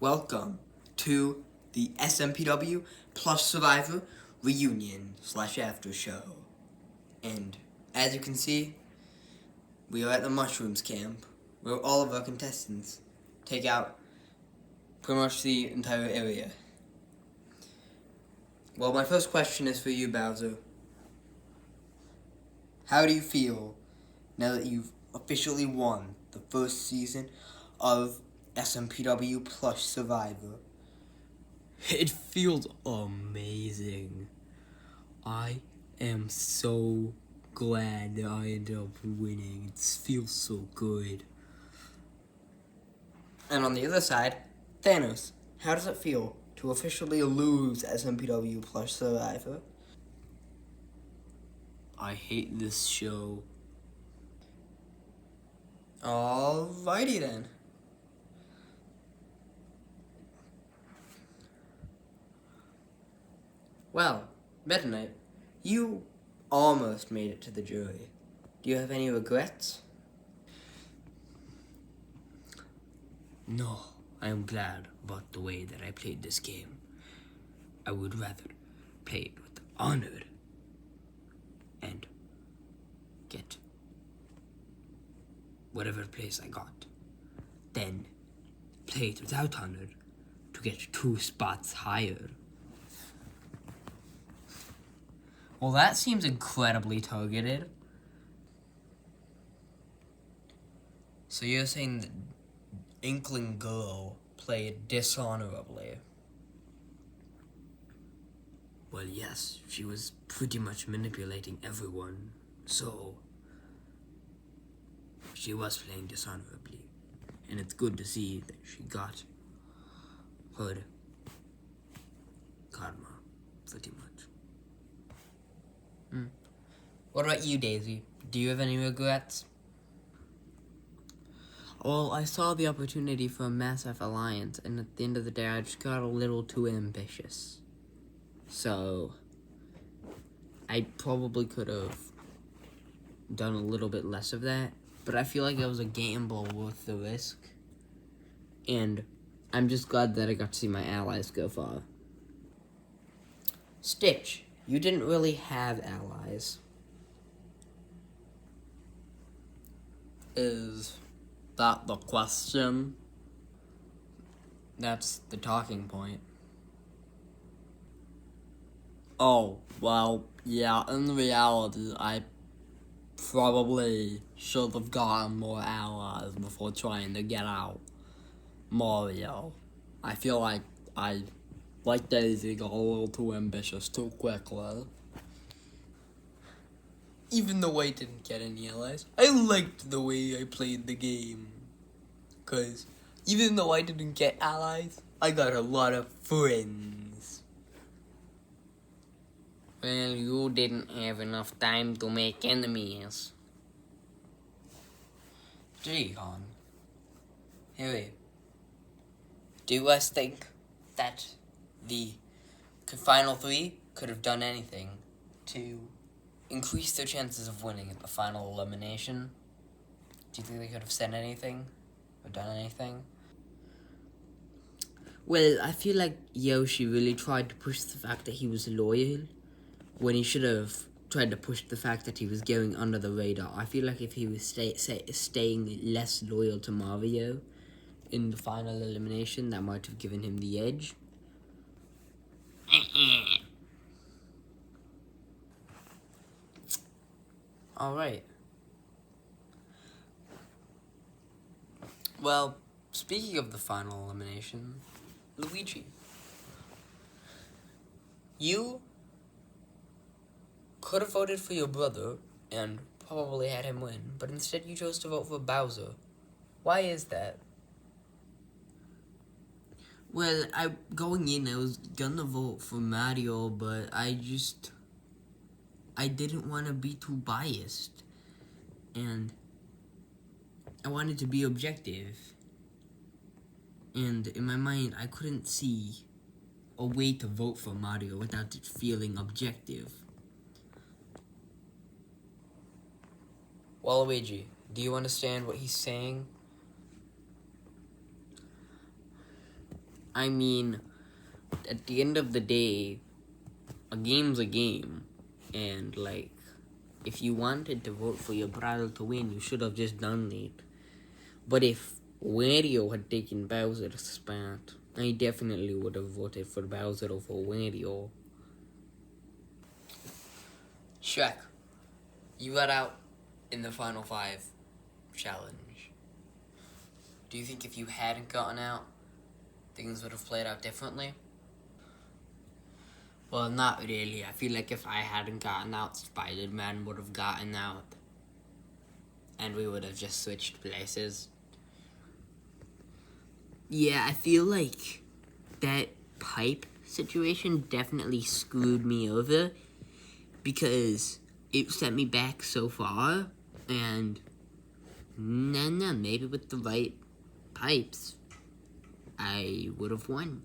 Welcome to the SMPW Plush Survivor reunion / after show. And as you can see, we are at the Mushrooms camp where all of our contestants take out pretty much the entire area. Well, my first question is for you, Bowser. How do you feel now that you've officially won the first season of SMPW Plush Survivor? It feels amazing. I am so glad that I ended up winning. It feels so good. And on the other side, Thanos. How does it feel to officially lose SMPW Plush Survivor? I hate this show. Alrighty then. Well, Meta Knight, you almost made it to the jury. Do you have any regrets? No, I am glad about the way that I played this game. I would rather play it with honor and get whatever place I got, then play it without honor to get 2 spots higher. Well, that seems incredibly targeted. So you're saying that Inkling Girl played dishonorably? Well, yes, she was pretty much manipulating everyone, so she was playing dishonorably. And it's good to see that she got her karma, pretty much. What about you, Daisy? Do you have any regrets? Well, I saw the opportunity for a massive alliance, and at the end of the day, I just got a little too ambitious. So, I probably could have done a little bit less of that, but I feel like it was a gamble worth the risk. And I'm just glad that I got to see my allies go far. Stitch, you didn't really have allies. Is that the question? That's the talking point. Oh, well, yeah, in reality, I probably should have gotten more allies before trying to get out Mario. I feel like I, like Daisy, got a little too ambitious too quickly. Even though I didn't get any allies, I liked the way I played the game. Because even though I didn't get allies, I got a lot of friends. Well, you didn't have enough time to make enemies. Gee, Con. Hey, do you guys think that the final 3 could have done anything to increase their chances of winning at the final elimination? Do you think they could have said anything or done anything? Well, I feel like Yoshi really tried to push the fact that he was loyal when he should have tried to push the fact that he was going under the radar. I feel like if he was staying less loyal to Mario in the final elimination, that might have given him the edge. Alright. Well, speaking of the final elimination, Luigi, you could have voted for your brother and probably had him win, but instead you chose to vote for Bowser. Why is that? Well, going in, I was gonna vote for Mario, but I didn't want to be too biased, and I wanted to be objective. And in my mind, I couldn't see a way to vote for Mario without it feeling objective. Waluigi, do you understand what he's saying? I mean, at the end of the day, a game's a game. And, like, if you wanted to vote for your brother to win, you should have just done it. But if Wario had taken Bowser's spot, I definitely would have voted for Bowser over Wario. Shrek, you got out in the final 5 challenge. Do you think if you hadn't gotten out, things would have played out differently? Well, not really. I feel like if I hadn't gotten out, Spider-Man would have gotten out. And we would have just switched places. Yeah, I feel like that pipe situation definitely screwed me over. Because it sent me back so far. And maybe with the right pipes, I would have won.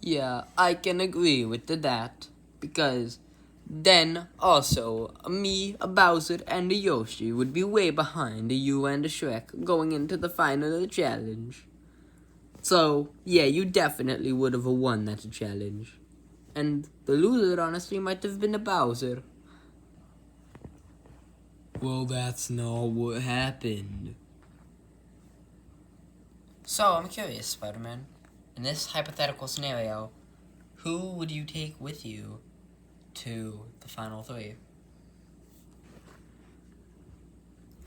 Yeah, I can agree with that, because then also me, a Bowser, and a Yoshi would be way behind you and a Shrek going into the final challenge. So, yeah, you definitely would have won that challenge. And the loser, honestly, might have been a Bowser. Well, that's not what happened. So, I'm curious, Spider-Man. In this hypothetical scenario, who would you take with you to the final 3?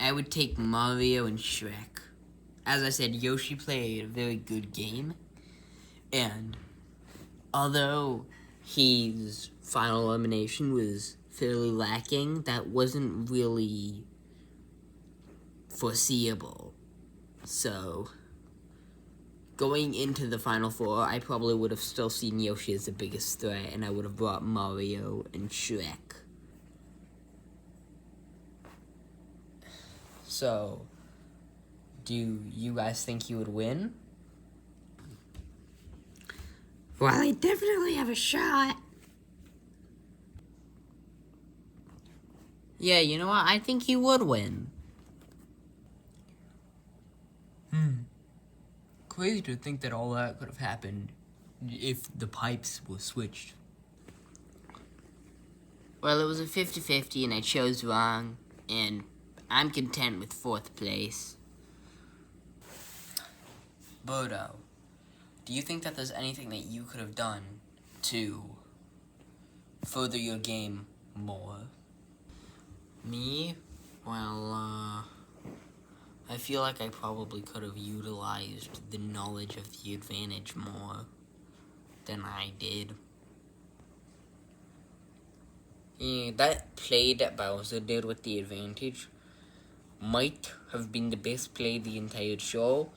I would take Mario and Shrek. As I said, Yoshi played a very good game. And although his final elimination was fairly lacking, that wasn't really foreseeable. So, going into the final 4, I probably would have still seen Yoshi as the biggest threat, and I would have brought Mario and Shrek. So, do you guys think you would win? Well, I definitely have a shot. Yeah, you know what? I think he would win. Crazy to think that all that could have happened if the pipes were switched. Well, it was a 50-50 and I chose wrong, and I'm content with 4th place. Bodo, do you think that there's anything that you could have done to further your game more? Me? Well, I feel like I probably could have utilized the knowledge of the advantage more than I did. Yeah, that play that Bowser did with the advantage might have been the best play the entire show,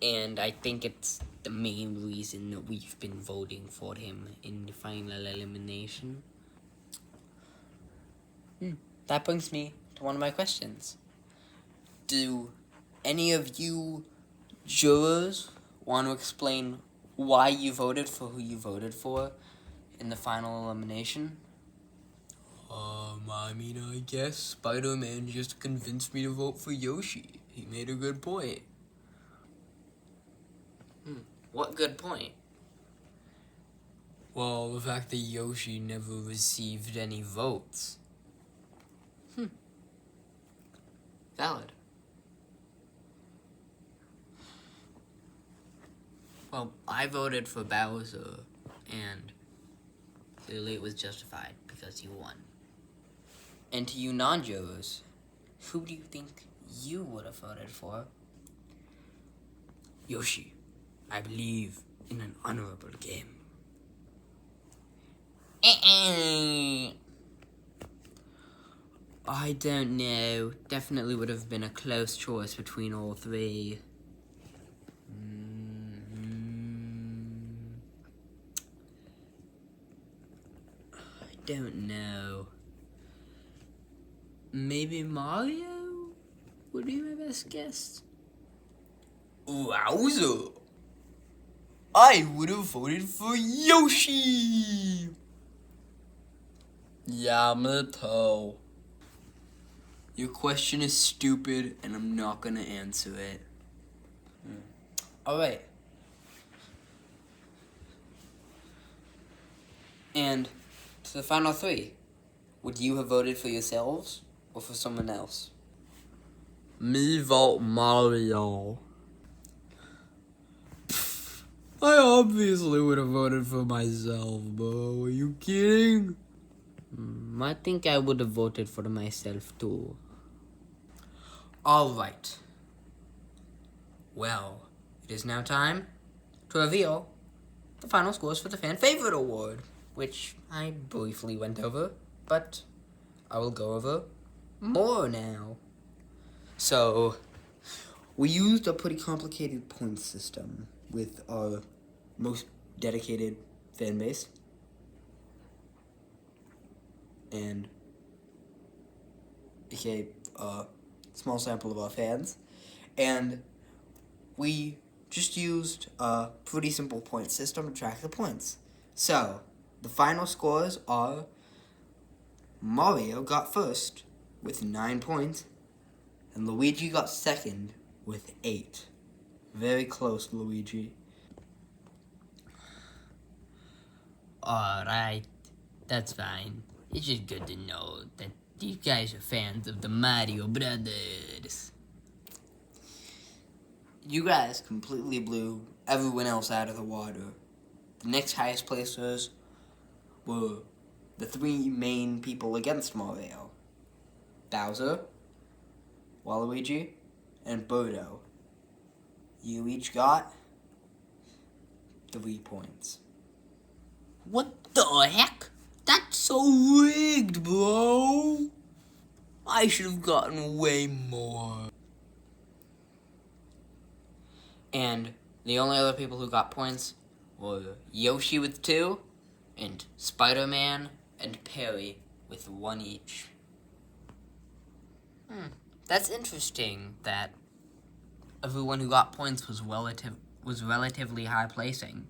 and I think it's the main reason that we've been voting for him in the final elimination. That brings me to one of my questions. Do any of you jurors want to explain why you voted for who you voted for in the final elimination? I mean, I guess Spider-Man just convinced me to vote for Yoshi. He made a good point. What good point? Well, the fact that Yoshi never received any votes. Valid. Well, I voted for Bowser, and clearly it was justified because he won. And to you non-jurors, who do you think you would have voted for? Yoshi, I believe in an honorable game. I don't know. Definitely would have been a close choice between all 3. I don't know. Maybe Mario would be my best guess. Wowza! I would have voted for Yoshi! Yamato. Your question is stupid, and I'm not gonna answer it. Alright. And to the final three, would you have voted for yourselves or for someone else? Me vote Mario. I obviously would have voted for myself, bro. Are you kidding? I think I would have voted for myself too. Alright. Well, it is now time to reveal the final scores for the Fan Favorite Award, which I briefly went over, but I will go over more now. So, we used a pretty complicated point system with our most dedicated fan base. And a small sample of our fans. And we just used a pretty simple point system to track the points. So, the final scores are Mario got first with 9 points, and Luigi got second with 8. Very close, Luigi. Alright, that's fine. It's just good to know that these guys are fans of the Mario Brothers. You guys completely blew everyone else out of the water. The next highest placers were the 3 main people against Mario: Bowser, Waluigi, and Birdo. You each got 3 points. What the heck? That's so rigged, bro. I should have gotten way more. And the only other people who got points were Yoshi with 2, and Spider-Man and Perry with 1 each. That's interesting that everyone who got points was relatively high placing.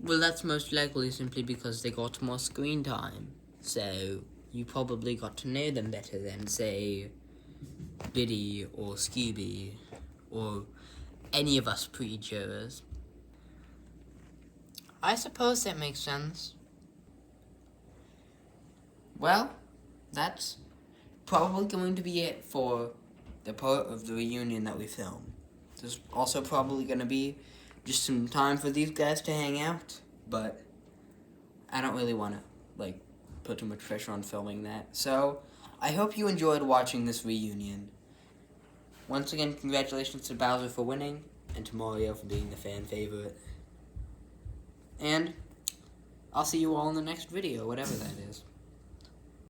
Well, that's most likely simply because they got more screen time. So, you probably got to know them better than, say, Biddy or Scooby or any of us pre-jurors. I suppose that makes sense. Well, that's probably going to be it for the part of the reunion that we filmed. There's also probably going to be just some time for these guys to hang out, but I don't really want to, put too much pressure on filming that. So, I hope you enjoyed watching this reunion. Once again, congratulations to Bowser for winning, and to Mario for being the fan favorite. And I'll see you all in the next video, whatever that is.